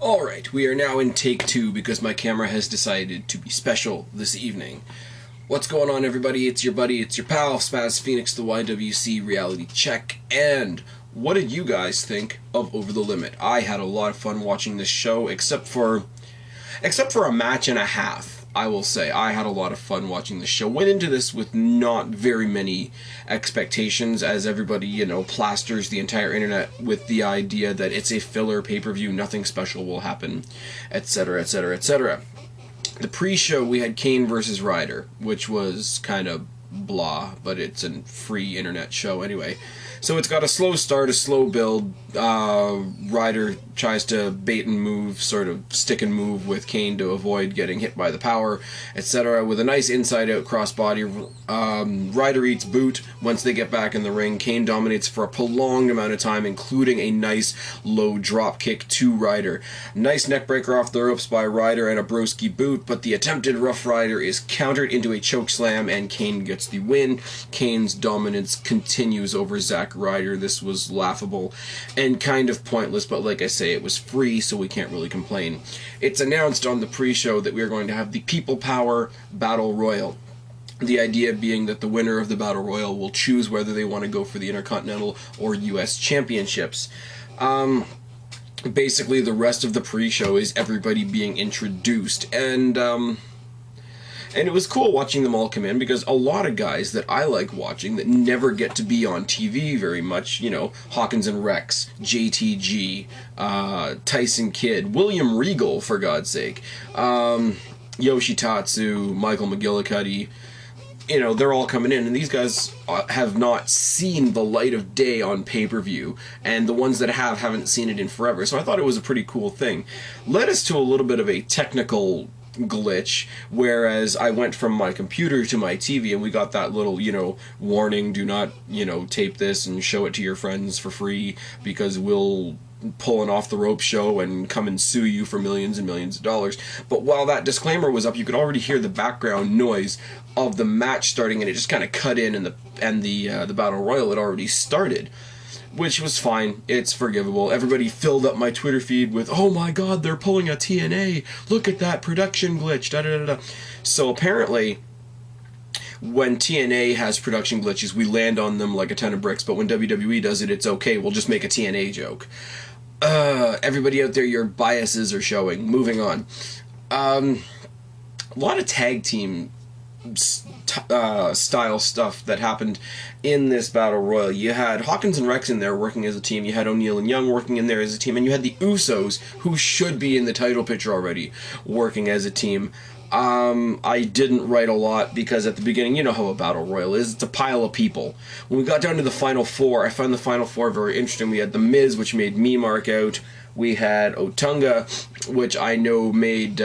Alright, we are now in take 2 because my camera has decided to be special this evening. What's going on, everybody? It's your buddy, it's your pal, SpazPhoenix, the YWC Reality Check, and what did you guys think of Over the Limit? I had a lot of fun watching this show, except for a match and a half. I will say, I had a lot of fun watching the show. Went into this with not very many expectations, as everybody, plasters the entire internet with the idea that it's a filler pay-per-view, nothing special will happen, etc., etc., etc. The pre-show, we had Kane versus Ryder, which was kind of blah, but it's a free internet show anyway. So it's got a slow start, a slow build. Ryder tries to bait and move, sort of stick and move with Kane to avoid getting hit by the power, etc. With a nice inside-out crossbody. Ryder eats boot once they get back in the ring. Kane dominates for a prolonged amount of time, including a nice low drop kick to Ryder. Nice neckbreaker off the ropes by Ryder and a broski boot, but the attempted Rough Rider is countered into a chokeslam, and Kane gets the win. Kane's dominance continues over Zack Ryder. This was laughable and kind of pointless, but like I say, it was free, so we can't really complain. It's announced on the pre-show that we are going to have the People Power Battle Royal. The idea being that the winner of the Battle Royal will choose whether they want to go for the Intercontinental or US Championships. Basically, the rest of the pre-show is everybody being introduced, and it was cool watching them all come in, because a lot of guys that I like watching that never get to be on TV very much, Hawkins and Rex, JTG, Tyson Kidd, William Regal, for God's sake, Yoshitatsu, Michael McGillicuddy, they're all coming in, and these guys have not seen the light of day on pay-per-view, and the ones that haven't seen it in forever, so I thought it was a pretty cool thing. Led us to a little bit of a technical glitch, whereas I went from my computer to my TV, and we got that little, warning, do not, tape this and show it to your friends for free, because we'll pull an off-the-rope show and come and sue you for millions and millions of dollars. But while that disclaimer was up, you could already hear the background noise of the match starting, and it just kind of cut in, and the Battle Royal had already started, which was fine. It's forgivable. Everybody filled up my Twitter feed with, "Oh my god, they're pulling a TNA. Look at that production glitch." Da da da da. So apparently, when TNA has production glitches, we land on them like a ton of bricks, but when WWE does it, it's okay. We'll just make a TNA joke. Everybody out there, your biases are showing. Moving on. A lot of tag team style stuff that happened in this Battle Royal. You had Hawkins and Rex in there working as a team, you had O'Neil and Young working in there as a team, and you had the Usos, who should be in the title picture already, working as a team. I didn't write a lot, because at the beginning, you know how a Battle Royal is, it's a pile of people. When we got down to the Final Four, I found the Final Four very interesting. We had The Miz, which made me mark out. We had Otunga, which I know made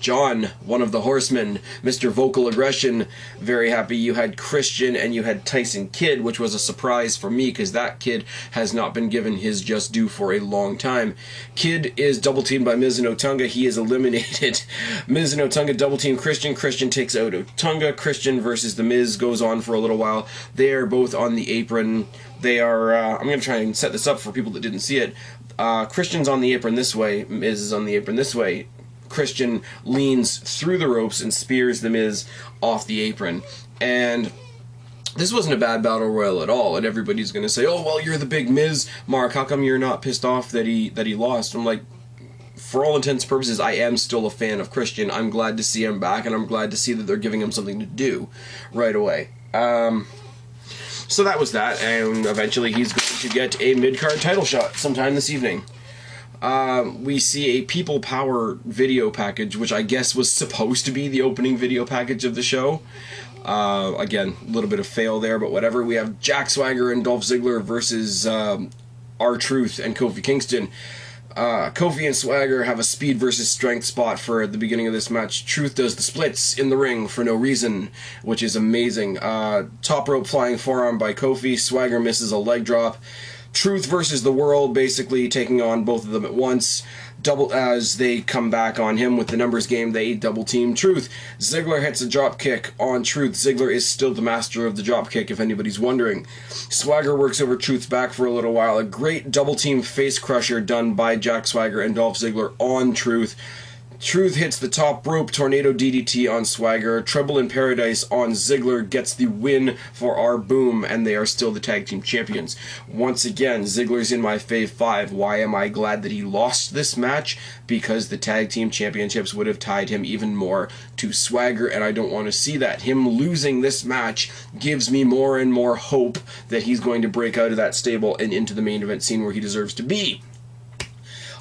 John, one of the Horsemen, Mr. Vocal Aggression, very happy. You had Christian, and you had Tyson Kidd, which was a surprise for me, because that kid has not been given his just due for a long time. Kidd is double-teamed by Miz and Otunga. He is eliminated. Miz and Otunga double-team Christian. Christian takes out Otunga. Christian versus The Miz goes on for a little while. They are both on the apron. They are, I'm going to try and set this up for people that didn't see it. Christian's on the apron this way. Miz is on the apron this way. Christian leans through the ropes and spears The Miz off the apron. And this wasn't a bad Battle Royal at all, and everybody's going to say, "Oh, well, you're the big Miz, Mark. How come you're not pissed off that he lost?" I'm like, for all intents and purposes, I am still a fan of Christian. I'm glad to see him back, and I'm glad to see that they're giving him something to do right away. So that was that, and eventually he's going to get a mid-card title shot sometime this evening. We see a People Power video package, which I guess was supposed to be the opening video package of the show. Again, a little bit of fail there, but whatever. We have Jack Swagger and Dolph Ziggler versus R-Truth and Kofi Kingston. Kofi and Swagger have a speed versus strength spot for the beginning of this match. Truth does the splits in the ring for no reason, which is amazing. Top rope flying forearm by Kofi. Swagger misses a leg drop. Truth versus the World, basically taking on both of them at once. Double as they come back on him with the numbers game, they double team Truth. Ziggler hits a drop kick on Truth. Ziggler is still the master of the drop kick, if anybody's wondering. Swagger works over Truth's back for a little while. A great double team face crusher done by Jack Swagger and Dolph Ziggler on Truth. Truth hits the top rope tornado DDT on Swagger. Trouble in Paradise on Ziggler gets the win for our Boom, and they are still the tag team champions. Once again, Ziggler's in my fave 5. Why am I glad that he lost this match? Because the tag team championships would have tied him even more to Swagger, and I don't want to see that. Him losing this match gives me more and more hope that he's going to break out of that stable and into the main event scene where he deserves to be.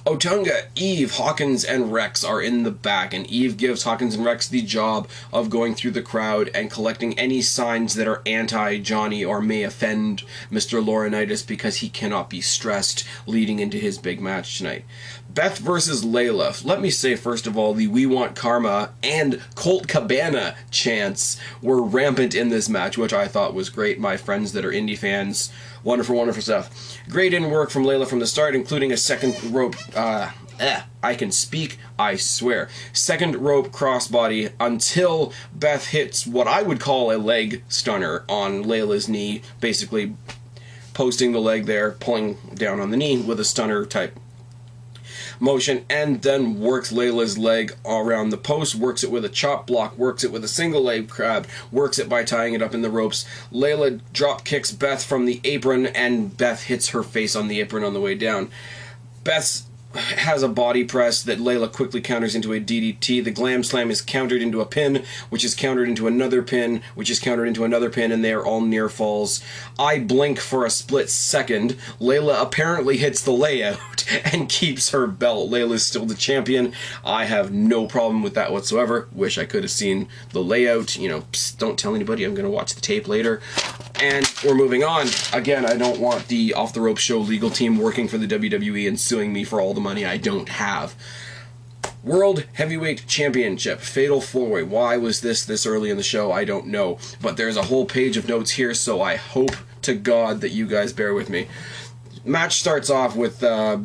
Otunga, Eve, Hawkins, and Rex are in the back, and Eve gives Hawkins and Rex the job of going through the crowd and collecting any signs that are anti-Johnny or may offend Mr. Laurinaitis because he cannot be stressed leading into his big match tonight. Beth versus Layla. Let me say, first of all, the We Want Karma and Colt Cabana chants were rampant in this match, which I thought was great. My friends that are indie fans, wonderful, wonderful stuff. Great in work from Layla from the start, including a second rope, I can speak, I swear. Second rope crossbody until Beth hits what I would call a leg stunner on Layla's knee, basically posting the leg there, pulling down on the knee with a stunner type motion, and then works Layla's leg around the post, works it with a chop block, works it with a single leg grab, works it by tying it up in the ropes. Layla drop kicks Beth from the apron, and Beth hits her face on the apron on the way down. Beth has a body press that Layla quickly counters into a DDT. The glam slam is countered into a pin, which is countered into another pin, which is countered into another pin, and they are all near falls. I blink for a split second. Layla apparently hits the layout and keeps her belt. Layla's still the champion. I have no problem with that whatsoever. Wish I could have seen the layout. You know, psst, don't tell anybody. I'm going to watch the tape later. And we're moving on. Again, I don't want the Off the Rope Show legal team working for the WWE and suing me for all the money I don't have. World Heavyweight Championship, Fatal 4-Way. Why was this early in the show? I don't know. But there's a whole page of notes here, so I hope to God that you guys bear with me. Match starts off with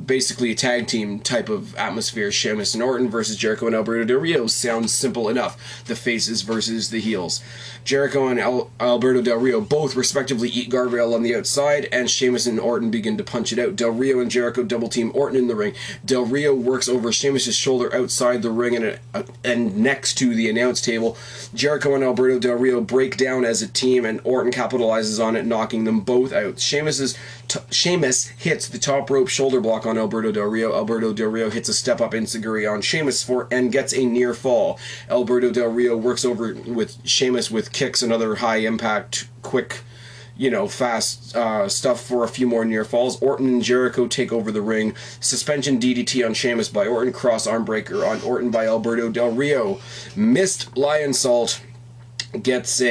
basically a tag team type of atmosphere. Sheamus and Orton versus Jericho and Alberto Del Rio. Sounds simple enough. The faces versus the heels. Jericho and Alberto Del Rio both respectively eat guardrail on the outside, and Sheamus and Orton begin to punch it out. Del Rio and Jericho double team Orton in the ring. Del Rio works over Sheamus' shoulder outside the ring and next to the announce table. Jericho and Alberto Del Rio break down as a team, and Orton capitalizes on it, knocking them both out. Sheamus hits the top rope shoulder block on Alberto Del Rio. Alberto Del Rio hits a step-up enziguri on Sheamus and gets a near fall. Alberto Del Rio works over with Sheamus with kicks, another high-impact, quick, fast stuff for a few more near falls. Orton and Jericho take over the ring. Suspension DDT on Sheamus by Orton. Cross arm breaker on Orton by Alberto Del Rio. Missed lion salt gets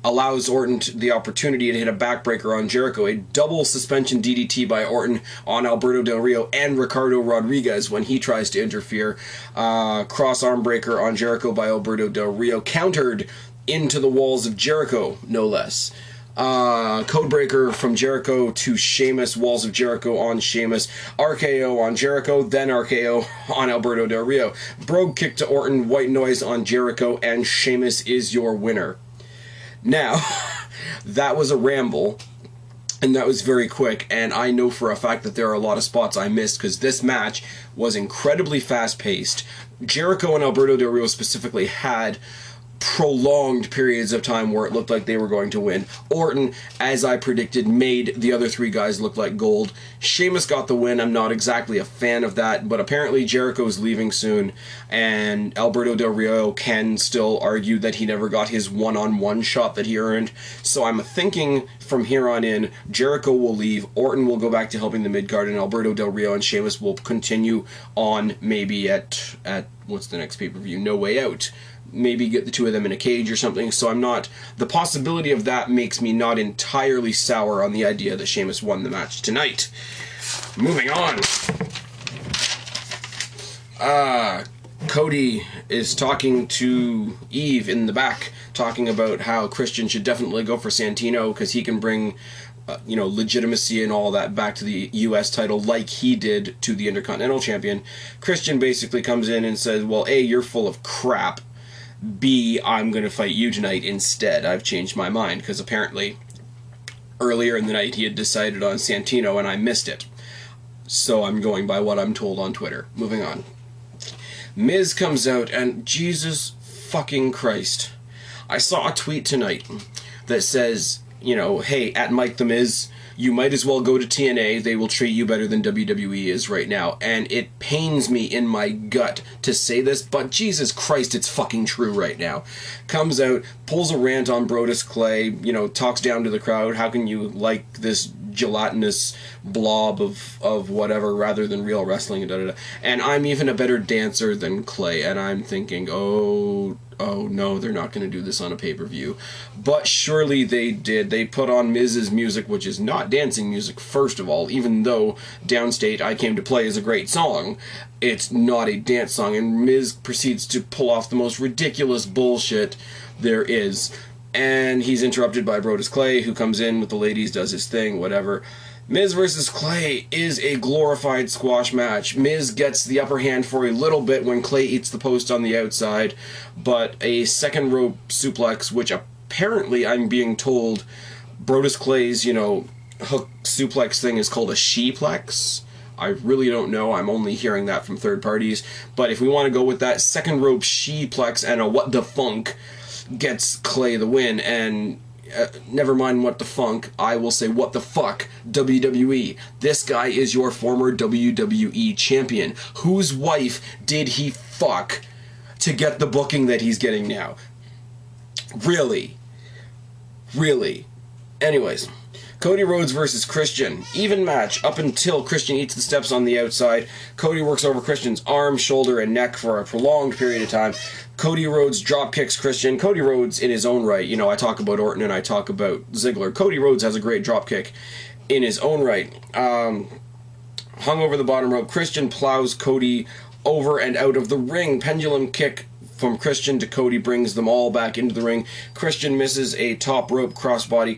allows Orton the opportunity to hit a backbreaker on Jericho. A double suspension DDT by Orton on Alberto Del Rio and Ricardo Rodriguez when he tries to interfere. Cross arm breaker on Jericho by Alberto Del Rio, countered into the walls of Jericho, no less. Codebreaker from Jericho to Sheamus, walls of Jericho on Sheamus, RKO on Jericho, then RKO on Alberto Del Rio. Brogue kick to Orton, white noise on Jericho, and Sheamus is your winner. Now, that was a ramble, and that was very quick, and I know for a fact that there are a lot of spots I missed, because this match was incredibly fast-paced. Jericho and Alberto Del Rio specifically had prolonged periods of time where it looked like they were going to win. Orton, as I predicted, made the other three guys look like gold. Sheamus got the win. I'm not exactly a fan of that, but apparently Jericho's leaving soon, and Alberto Del Rio can still argue that he never got his one-on-one shot that he earned. So I'm thinking from here on in, Jericho will leave, Orton will go back to helping the mid-card, and Alberto Del Rio and Sheamus will continue on maybe at what's the next pay-per-view? No Way Out. Maybe get the two of them in a cage or something. So the possibility of that makes me not entirely sour on the idea that Sheamus won the match Cody is talking to Eve in the back, talking about how Christian should definitely go for Santino because he can bring, legitimacy and all that back to the U.S. title like he did to the Intercontinental Champion. Christian basically comes in and says, well, A, you're full of crap. B, I'm going to fight you tonight instead. I've changed my mind because apparently earlier in the night he had decided on Santino and I missed it. So I'm going by what I'm told on Twitter. Moving on. Miz comes out and Jesus fucking Christ. I saw a tweet tonight that says, hey, at Mike the Miz, you might as well go to TNA. They will treat you better than WWE is right now. And it pains me in my gut to say this, but Jesus Christ, it's fucking true right now. Comes out, pulls a rant on Brodus Clay, talks down to the crowd. How can you like this gelatinous blob of whatever rather than real wrestling? And I'm even a better dancer than Clay. And I'm thinking, oh no, they're not going to do this on a pay-per-view. But surely they did. They put on Miz's music, which is not dancing music, first of all, even though Downstate I Came to Play is a great song. It's not a dance song, and Miz proceeds to pull off the most ridiculous bullshit there is. And he's interrupted by Brodus Clay, who comes in with the ladies, does his thing, whatever. Miz versus Clay is a glorified squash match. Miz gets the upper hand for a little bit when Clay eats the post on the outside, but a second rope suplex, which apparently I'm being told Brodus Clay's, hook suplex thing is called a she-plex. I really don't know. I'm only hearing that from third parties. But if we want to go with that, second rope she-plex and a what the funk gets Clay the win, and never mind what the funk, I will say what the fuck, WWE. This guy is your former WWE champion. Whose wife did he fuck to get the booking that he's getting now? Really? Anyways, Cody Rhodes versus Christian. Even match up until Christian eats the steps on the outside. Cody works over Christian's arm, shoulder, and neck for a prolonged period of time. Cody Rhodes drop kicks Christian. Cody Rhodes in his own right. I talk about Orton and I talk about Ziggler. Cody Rhodes has a great drop kick in his own right. Hung over the bottom rope. Christian plows Cody over and out of the ring. Pendulum kick from Christian to Cody brings them all back into the ring. Christian misses a top rope crossbody.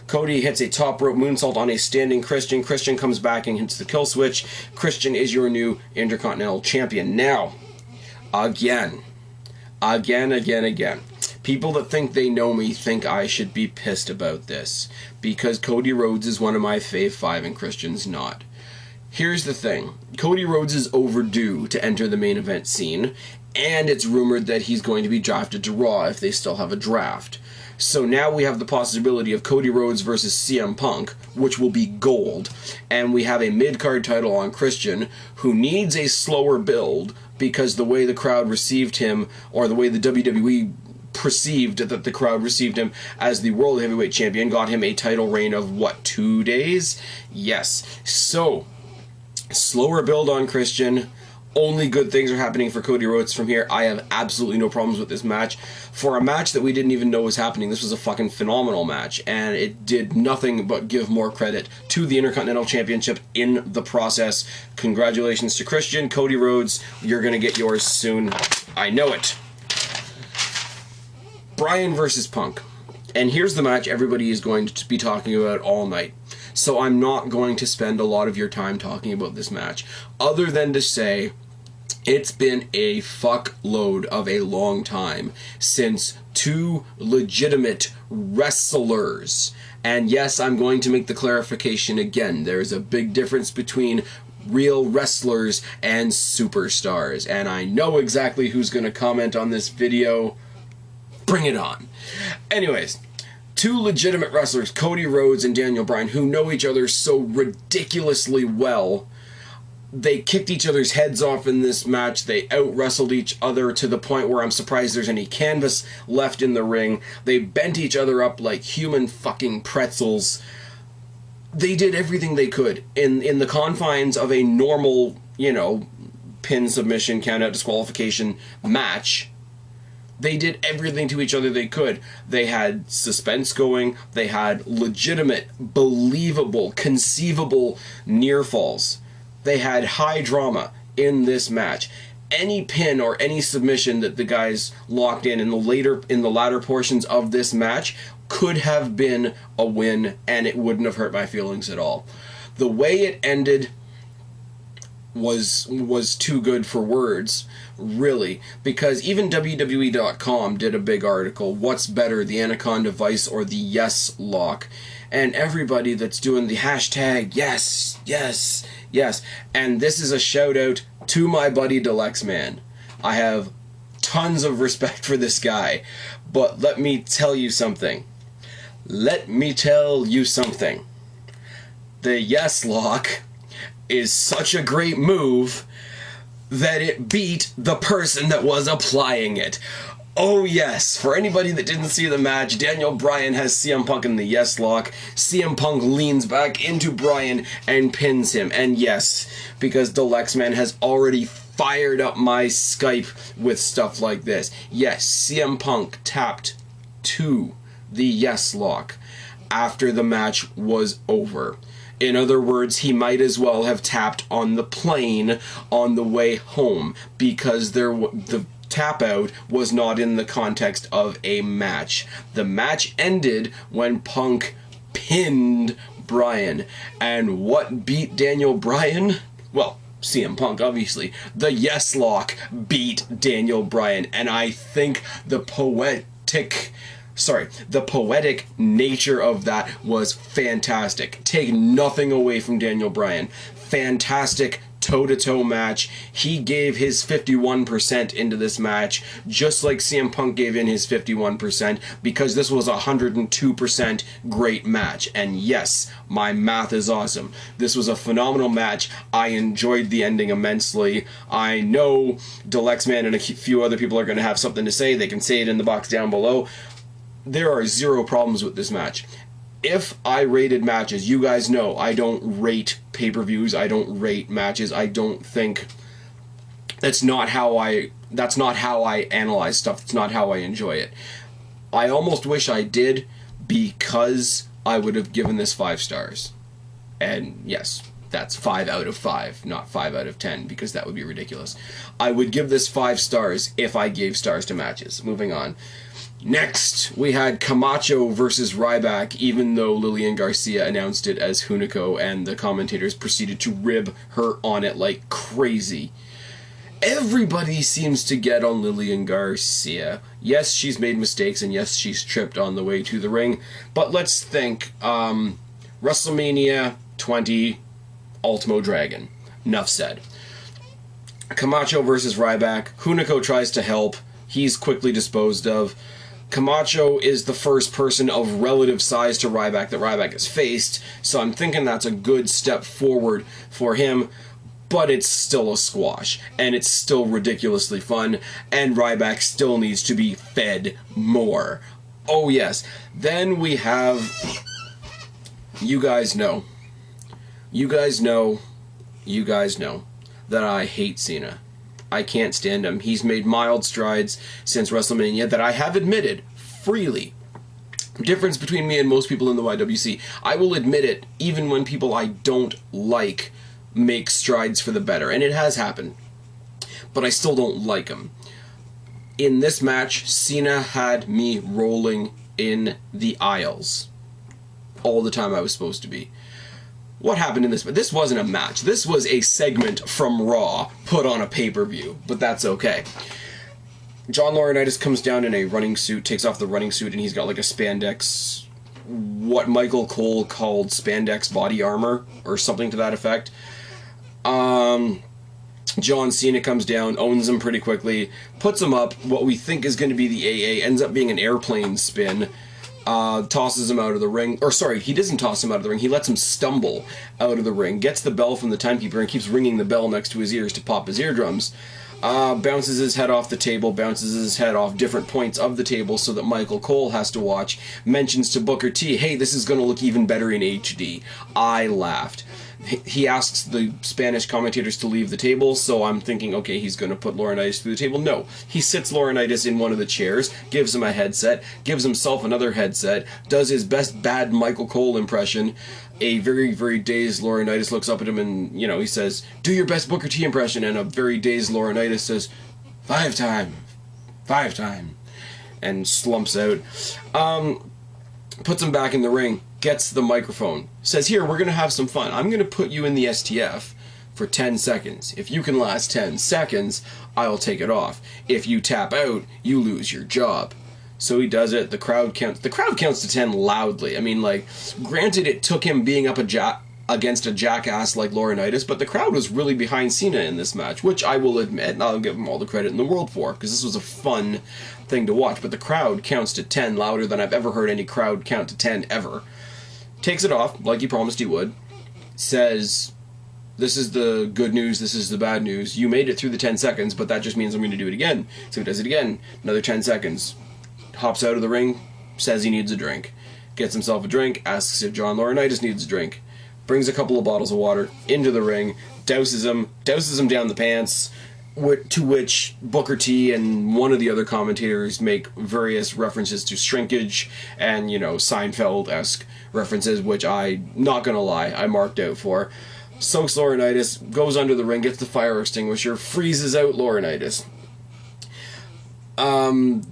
Cody hits a top rope moonsault on a standing Christian. Christian comes back and hits the kill switch. Christian is your new Intercontinental Champion. Now, again. People that think they know me think I should be pissed about this, because Cody Rhodes is one of my fave 5 and Christian's not. Here's the thing. Cody Rhodes is overdue to enter the main event scene, and it's rumored that he's going to be drafted to Raw if they still have a draft. So now we have the possibility of Cody Rhodes versus CM Punk, which will be gold, and we have a mid-card title on Christian, who needs a slower build because the way the crowd received him, or the way the WWE perceived that the crowd received him as the World Heavyweight Champion, got him a title reign of, 2 days? Yes. So, slower build on Christian. Only good things are happening for Cody Rhodes from here. I have absolutely no problems with this match. For a match that we didn't even know was happening, this was a fucking phenomenal match, and it did nothing but give more credit to the Intercontinental Championship in the process. Congratulations to Christian. Cody Rhodes, you're going to get yours soon. I know it. Bryan versus Punk. And here's the match everybody is going to be talking about all night. So I'm not going to spend a lot of your time talking about this match, other than to say it's been a fuckload of a long time since two legitimate wrestlers. And yes, I'm going to make the clarification again. There's a big difference between real wrestlers and superstars. And I know exactly who's going to comment on this video. Bring it on. Anyways, two legitimate wrestlers, Cody Rhodes and Daniel Bryan, who know each other so ridiculously well. They kicked each other's heads off in this match. They out-wrestled each other to the point where I'm surprised there's any canvas left in the ring. They bent each other up like human fucking pretzels. They did everything they could in the confines of a normal, pin, submission, count-out, disqualification match. They did everything to each other they could. They had suspense going. They had legitimate, believable, conceivable near falls. They had high drama in this match. any pin or any submission that the guys locked in the latter portions of this match could have been a win, and it wouldn't have hurt my feelings at all. The way it ended was too good for words, really, because even WWE.com did a big article, what's better, the Anaconda Vice or the Yes Lock? And everybody that's doing the hashtag yes, yes, yes, and this is a shout out to my buddy Deluxe Man. I have tons of respect for this guy, but let me tell you something. Let me tell you something. The Yes Lock is such a great move that it beat the person that was applying it. Oh yes, for anybody that didn't see the match, Daniel Bryan has CM Punk in the Yes Lock. CM Punk leans back into Bryan and pins him. And yes, because Deluxe Man has already fired up my Skype with stuff like this. Yes, CM Punk tapped to the Yes Lock after the match was over. In other words, he might as well have tapped on the plane on the way home, because the tap out was not in the context of a match. The match ended when Punk pinned Bryan. And what beat Daniel Bryan? Well, CM Punk, obviously. The Yes Lock beat Daniel Bryan. And I think the poetic nature of that was fantastic. Take nothing away from Daniel Bryan. Fantastic toe-to-toe match. He gave his 51% into this match, just like CM Punk gave in his 51%, because this was a 102% great match. And yes, my math is awesome. This was a phenomenal match. I enjoyed the ending immensely. I know Deluxe Man and a few other people are going to have something to say. They can say it in the box down below. There are zero problems with this match. If I rated matches, you guys know I don't rate pay-per-views, I don't rate matches, I don't think... That's not how I analyze stuff, that's not how I enjoy it. I almost wish I did, because I would have given this 5 stars. And yes, that's 5 out of 5, not 5 out of 10, because that would be ridiculous. I would give this 5 stars if I gave stars to matches. Moving on. Next, we had Camacho versus Ryback, even though Lillian Garcia announced it as Hunico, and the commentators proceeded to rib her on it like crazy. Everybody seems to get on Lillian Garcia. Yes, she's made mistakes, and yes, she's tripped on the way to the ring, but let's think, WrestleMania 20, Ultimo Dragon. Enough said. Camacho versus Ryback. Hunico tries to help. He's quickly disposed of. Camacho is the first person of relative size to Ryback that Ryback has faced, so I'm thinking that's a good step forward for him, but it's still a squash, and it's still ridiculously fun, and Ryback still needs to be fed more. Oh yes. Then we have... You guys know that I hate Cena. I can't stand him. He's made mild strides since WrestleMania that I have admitted freely. Difference between me and most people in the YWC. I will admit it even when people I don't like make strides for the better. And it has happened. But I still don't like him. In this match, Cena had me rolling in the aisles. All the time I was supposed to be. What happened in this? This wasn't a match. This was a segment from Raw put on a pay-per-view, but that's okay. John Laurinaitis comes down in a running suit, takes off the running suit, and he's got like a spandex, what Michael Cole called spandex body armor, or something to that effect. John Cena comes down, owns him pretty quickly, puts him up, what we think is going to be the AA, ends up being an airplane spin. Tosses him out of the ring. Or sorry, he doesn't toss him out of the ring. He lets him stumble out of the ring. Gets the bell from the timekeeper and keeps ringing the bell next to his ears to pop his eardrums. Bounces his head off the table. Bounces his head off different points of the table so that Michael Cole has to watch. Mentions to Booker T, hey, this is going to look even better in HD. I laughed. he asks the Spanish commentators to leave the table, so I'm thinking, okay, he's going to put Laurinaitis through the table. No, he sits Laurinaitis in one of the chairs, gives him a headset, gives himself another headset, does his best bad Michael Cole impression. A very, very dazed Laurinaitis looks up at him and, he says, do your best Booker T impression, and a very dazed Laurinaitis says, 5 time, and slumps out. Puts him back in the ring, gets the microphone, says, here, we're going to have some fun. I'm going to put you in the STF for 10 seconds. If you can last 10 seconds, I'll take it off. If you tap out, you lose your job. So he does it. The crowd counts to 10 loudly. I mean, granted, it took him being up against a jackass like Laurinaitis, but the crowd was really behind Cena in this match, which I will admit, and I'll give him all the credit in the world for, because this was a fun thing to watch. But the crowd counts to 10 louder than I've ever heard any crowd count to 10 ever. Takes it off, like he promised he would. Says, this is the good news, this is the bad news. You made it through the 10 seconds, but that just means I'm going to do it again. So he does it again. Another 10 seconds. Hops out of the ring, says he needs a drink. Gets himself a drink, asks if John Laurinaitis needs a drink. Brings a couple of bottles of water into the ring, douses him down the pants, to which Booker T and one of the other commentators make various references to shrinkage and, Seinfeld-esque references, which not gonna lie, I marked out for. Soaks Laurinaitis, goes under the ring, gets the fire extinguisher, freezes out Laurinaitis.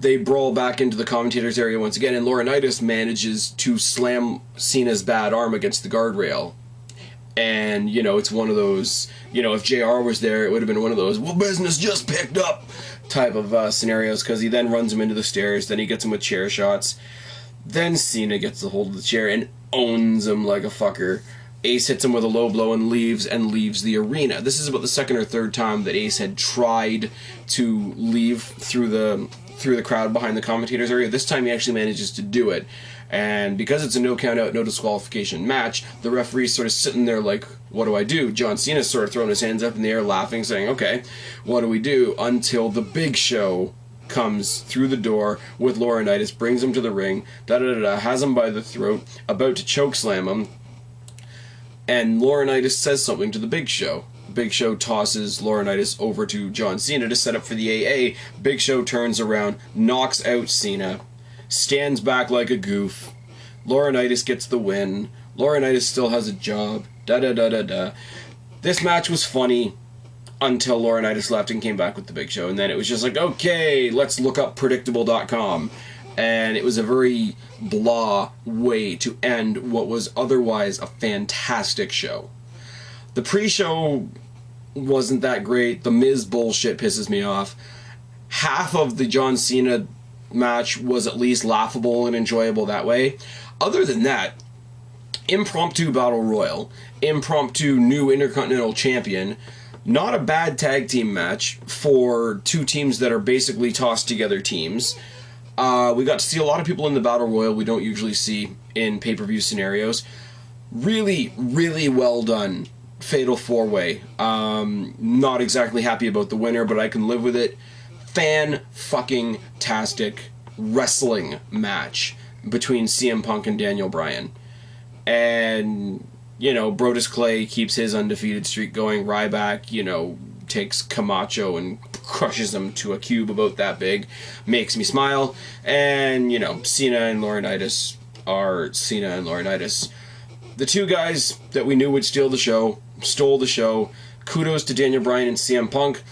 They brawl back into the commentators area once again, and Laurinaitis manages to slam Cena's bad arm against the guardrail. And, it's one of those, if JR was there, it would have been one of those, well, business just picked up type of scenarios, because he then runs him into the stairs, then he gets him with chair shots. Then Cena gets a hold of the chair and owns him like a fucker. Ace hits him with a low blow and leaves the arena. This is about the second or third time that Ace had tried to leave through the crowd behind the commentators area. This time he actually manages to do it. And because it's a no count out, no disqualification match, the referee's sort of sitting there like, what do I do? John Cena's sort of throwing his hands up in the air, laughing, saying, okay, what do we do? Until the Big Show comes through the door with Laurinaitis, brings him to the ring, has him by the throat, about to chokeslam him, and Laurinaitis says something to the Big Show. Big Show tosses Laurinaitis over to John Cena to set up for the AA. Big Show turns around, knocks out Cena, stands back like a goof. Laurinaitis gets the win. Laurinaitis still has a job. This match was funny until Laurinaitis left and came back with the Big Show, and then it was just like, okay, let's look up predictable.com. And it was a very blah way to end what was otherwise a fantastic show. The pre-show wasn't that great. The Miz bullshit pisses me off. Half of the John Cena match was at least laughable and enjoyable that way. Other than that, impromptu battle royal, impromptu new Intercontinental Champion, not a bad tag team match for two teams that are basically tossed together teams. We got to see a lot of people in the Battle Royal we don't usually see in pay-per-view scenarios. Really, really well done Fatal 4-Way. Not exactly happy about the winner, but I can live with it. Fan-fucking-tastic wrestling match between CM Punk and Daniel Bryan. And, Brodus Clay keeps his undefeated streak going. Ryback, takes Camacho and crushes him to a cube about that big. Makes me smile. And, Cena and Laurinaitis are Cena and Laurinaitis. The two guys that we knew would steal the show, stole the show. Kudos to Daniel Bryan and CM Punk.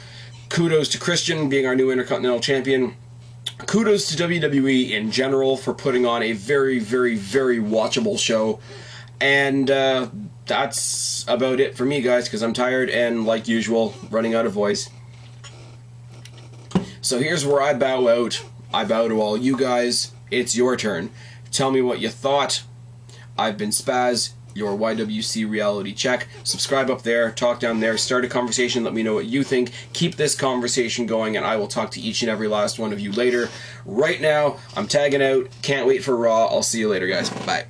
Kudos to Christian being our new Intercontinental Champion. Kudos to WWE in general for putting on a very, very, very watchable show. And that's about it for me, guys, because I'm tired and, like usual, running out of voice. So here's where I bow out. I bow to all you guys. It's your turn. Tell me what you thought. I've been Spaz, your YWC reality check. Subscribe up there, talk down there, start a conversation, let me know what you think. Keep this conversation going, and I will talk to each and every last one of you later. Right now, I'm tagging out. Can't wait for Raw. I'll see you later, guys. Bye.